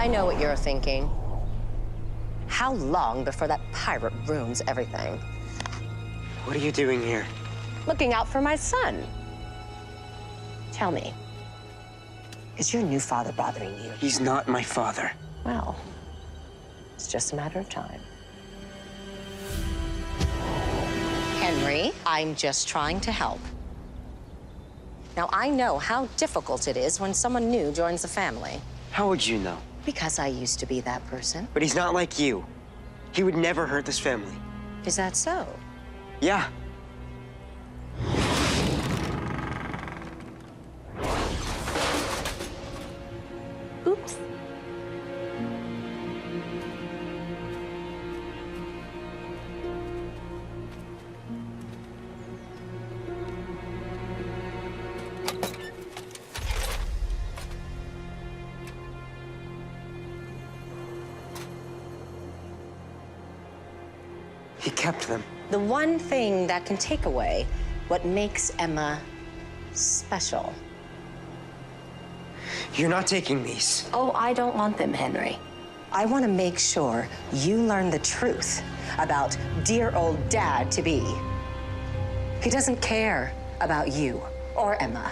I know what you're thinking. How long before that pirate ruins everything? What are you doing here? Looking out for my son. Tell me, is your new father bothering you? He's not my father. Well, it's just a matter of time. Henry, I'm just trying to help. Now, I know how difficult it is when someone new joins the family. How would you know? Because I used to be that person. But he's not like you. He would never hurt this family. Is that so? Yeah. Oops. He kept them. The one thing that can take away what makes Emma special. You're not taking these. Oh, I don't want them, Henry. I want to make sure you learn the truth about dear old dad-to-be. He doesn't care about you or Emma.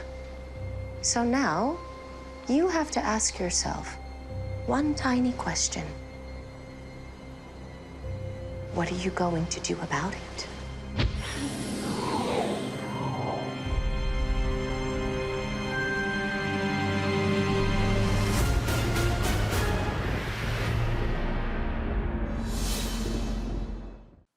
So now, you have to ask yourself one tiny question. What are you going to do about it?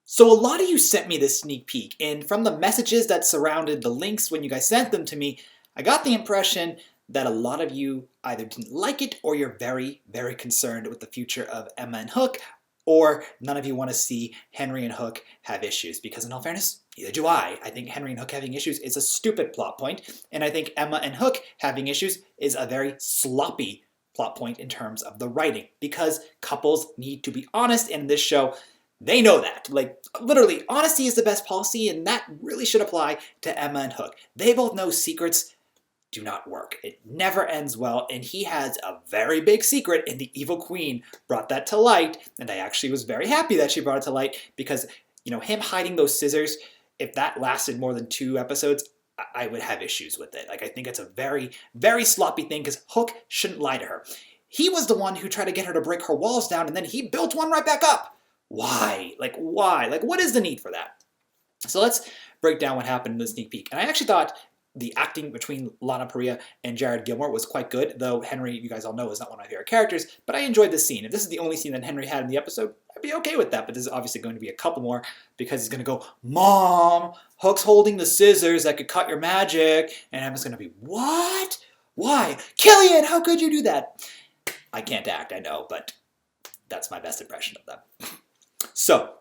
So a lot of you sent me this sneak peek, and from the messages that surrounded the links when you guys sent them to me, I got the impression that a lot of you either didn't like it or you're very, very concerned with the future of Emma and Hook, or none of you want to see Henry and Hook have issues, because in all fairness, neither do I. I think Henry and Hook having issues is a stupid plot point, and I think Emma and Hook having issues is a very sloppy plot point in terms of the writing, because couples need to be honest, and in this show, they know that. Like, literally, honesty is the best policy, and that really should apply to Emma and Hook. They both know secrets do not work. It never ends well, and he has a very big secret, and the Evil Queen brought that to light, and I actually was very happy that she brought it to light, because, you know, him hiding those scissors, if that lasted more than 2 episodes, I would have issues with it. Like, I think it's a very, very sloppy thing, because Hook shouldn't lie to her. He was the one who tried to get her to break her walls down, and then he built one right back up. Why? Like, why? Like, what is the need for that? So let's break down what happened in the sneak peek. And I actually thought the acting between Lana Parrilla and Jared Gilmore was quite good, though Henry, you guys all know, is not one of my favorite characters, but I enjoyed this scene. If this is the only scene that Henry had in the episode, I'd be okay with that, but this is obviously going to be a couple more, because he's going to go, Mom, Hook's holding the scissors that could cut your magic, and Emma's going to be, what? Why? Killian, how could you do that? I can't act, I know, but that's my best impression of them. So,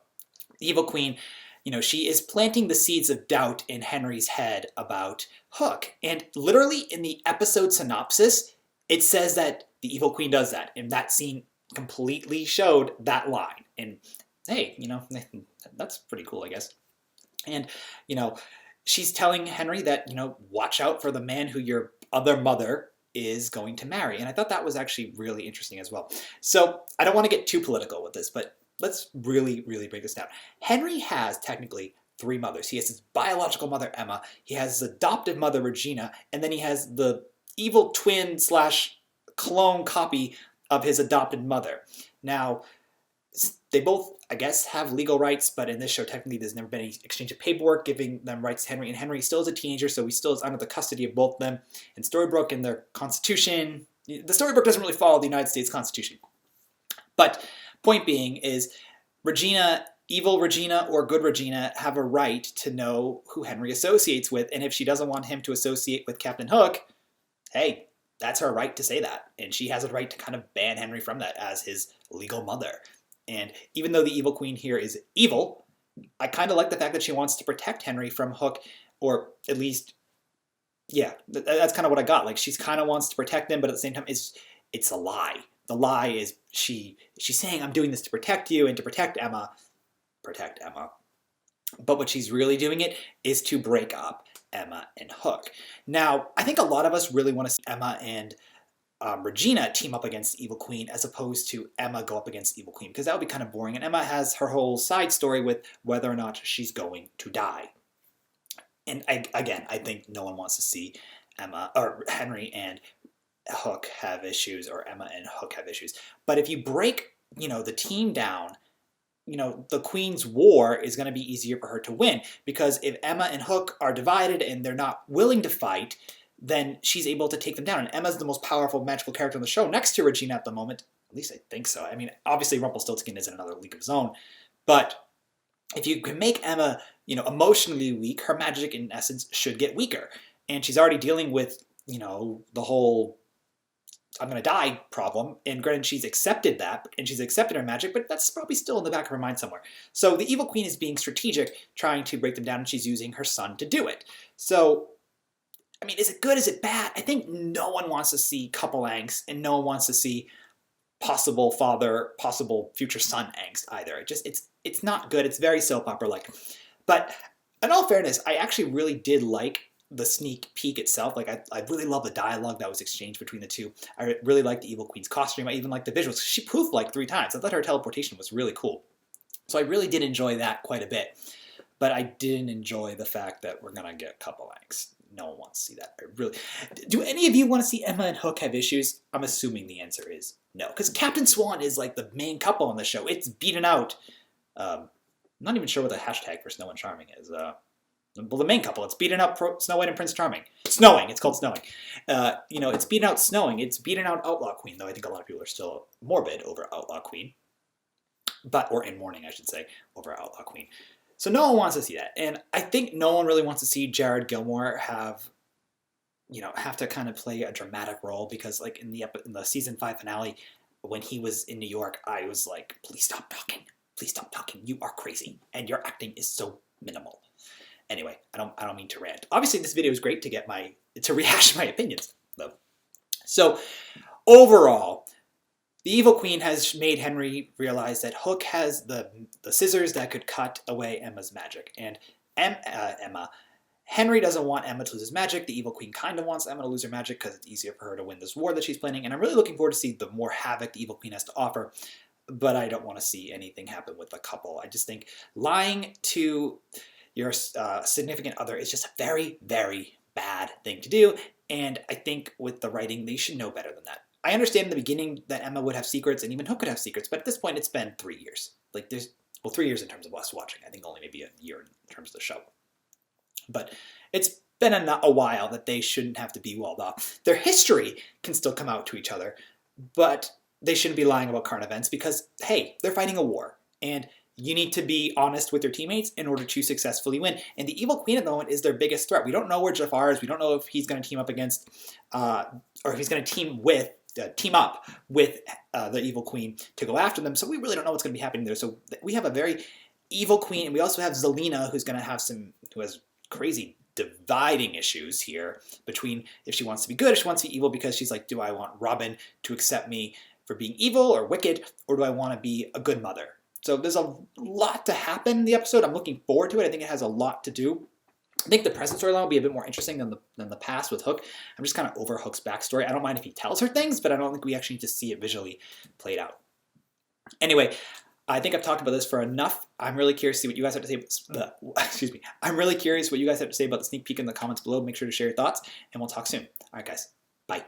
the Evil Queen, you know, she is planting the seeds of doubt in Henry's head about Hook. And literally in the episode synopsis, it says that the Evil Queen does that. And that scene completely showed that line. And hey, you know, that's pretty cool, I guess. And, you know, she's telling Henry that, you know, watch out for the man who your other mother is going to marry. And I thought that was actually really interesting as well. So, I don't want to get too political with this, but let's really, really break this down. Henry has technically 3 mothers. He has his biological mother, Emma. He has his adoptive mother, Regina. And then he has the evil twin / clone copy of his adopted mother. Now, they both, I guess, have legal rights, but in this show, technically, there's never been any exchange of paperwork giving them rights to Henry. And Henry still is a teenager, so he still is under the custody of both of them. And Storybrooke and their constitution, the Storybrooke doesn't really follow the United States Constitution. But point being is Regina, evil Regina or good Regina, have a right to know who Henry associates with, and if she doesn't want him to associate with Captain Hook, hey, that's her right to say that, and she has a right to kind of ban Henry from that as his legal mother. And even though the Evil Queen here is evil, I kind of like the fact that she wants to protect Henry from Hook, or at least, yeah, that's kind of what I got. Like, she's kind of wants to protect him, but at the same time, it's a lie. The lie is she's saying, I'm doing this to protect you and to protect Emma. Protect Emma. But what she's really doing it is to break up Emma and Hook. Now, I think a lot of us really want to see Emma and Regina team up against the Evil Queen as opposed to Emma go up against the Evil Queen, because that would be kind of boring. And Emma has her whole side story with whether or not she's going to die. And I think no one wants to see Emma or Henry and Hook have issues, or Emma and Hook have issues. But if you break, the team down, the Queen's war is going to be easier for her to win, because if Emma and Hook are divided and they're not willing to fight, then she's able to take them down. And Emma's the most powerful magical character on the show, next to Regina at the moment. At least I think so. I mean, obviously Rumpelstiltskin is in another league of his own, but if you can make Emma, emotionally weak, her magic in essence should get weaker. And she's already dealing with, the whole I'm going to die problem. And granted, she's accepted that, and she's accepted her magic, but that's probably still in the back of her mind somewhere. So the Evil Queen is being strategic, trying to break them down, and she's using her son to do it. So, I mean, is it good? Is it bad? I think no one wants to see couple angst, and no one wants to see possible father, possible future son angst either. It's not good. It's very soap opera-like. But in all fairness, I actually really did like the sneak peek itself. Like, I really love the dialogue that was exchanged between the two. I really liked the Evil Queen's costume. I even liked the visuals. She poofed like 3 times. I thought her teleportation was really cool. So I really did enjoy that quite a bit. But I didn't enjoy the fact that we're going to get couple angst. No one wants to see that. Do any of you want to see Emma and Hook have issues? I'm assuming the answer is no. Because Captain Swan is like the main couple on the show. It's beaten out. I'm not even sure what the hashtag for Snow and Charming is. Well, the main couple, it's beaten out Snow White and Prince Charming. Snowing, it's called Snowing. It's beaten out Snowing. It's beaten out Outlaw Queen, though I think a lot of people are still morbid over Outlaw Queen. Or in mourning, I should say, over Outlaw Queen. So no one wants to see that. And I think no one really wants to see Jared Gilmore have to kind of play a dramatic role, because like in the season 5 finale, when he was in New York, I was like, please stop talking. Please stop talking. You are crazy. And your acting is so minimal. Anyway, I don't mean to rant. Obviously, this video is great to rehash my opinions, though. So, overall, the Evil Queen has made Henry realize that Hook has the scissors that could cut away Emma's magic. And Henry doesn't want Emma to lose his magic. The Evil Queen kind of wants Emma to lose her magic because it's easier for her to win this war that she's planning. And I'm really looking forward to see the more havoc the Evil Queen has to offer. But I don't want to see anything happen with the couple. I just think lying to your significant other is just a very, very bad thing to do. And I think with the writing, they should know better than that. I understand in the beginning that Emma would have secrets and even Hook could have secrets, but at this point it's been 3 years. 3 years in terms of us watching. I think only maybe a year in terms of the show. But it's been a while that they shouldn't have to be walled off. Their history can still come out to each other, but they shouldn't be lying about current events because, hey, they're fighting a war. And you need to be honest with your teammates in order to successfully win. And the Evil Queen at the moment is their biggest threat. We don't know where Jafar is. We don't know if he's going to team up against, or if he's going to team up with the Evil Queen to go after them. So we really don't know what's going to be happening there. So we have a very evil queen, and we also have Zelena, who has crazy dividing issues here between if she wants to be good or she wants to be evil, because she's like, do I want Robin to accept me for being evil or wicked, or do I want to be a good mother? So there's a lot to happen in the episode. I'm looking forward to it. I think it has a lot to do. I think the present storyline will be a bit more interesting than the past with Hook. I'm just kind of over Hook's backstory. I don't mind if he tells her things, but I don't think we actually need to see it visually played out. Anyway, I think I've talked about this for enough. I'm really curious to see what you guys have to say. Excuse me. I'm really curious what you guys have to say about the sneak peek in the comments below. Make sure to share your thoughts, and we'll talk soon. All right, guys. Bye.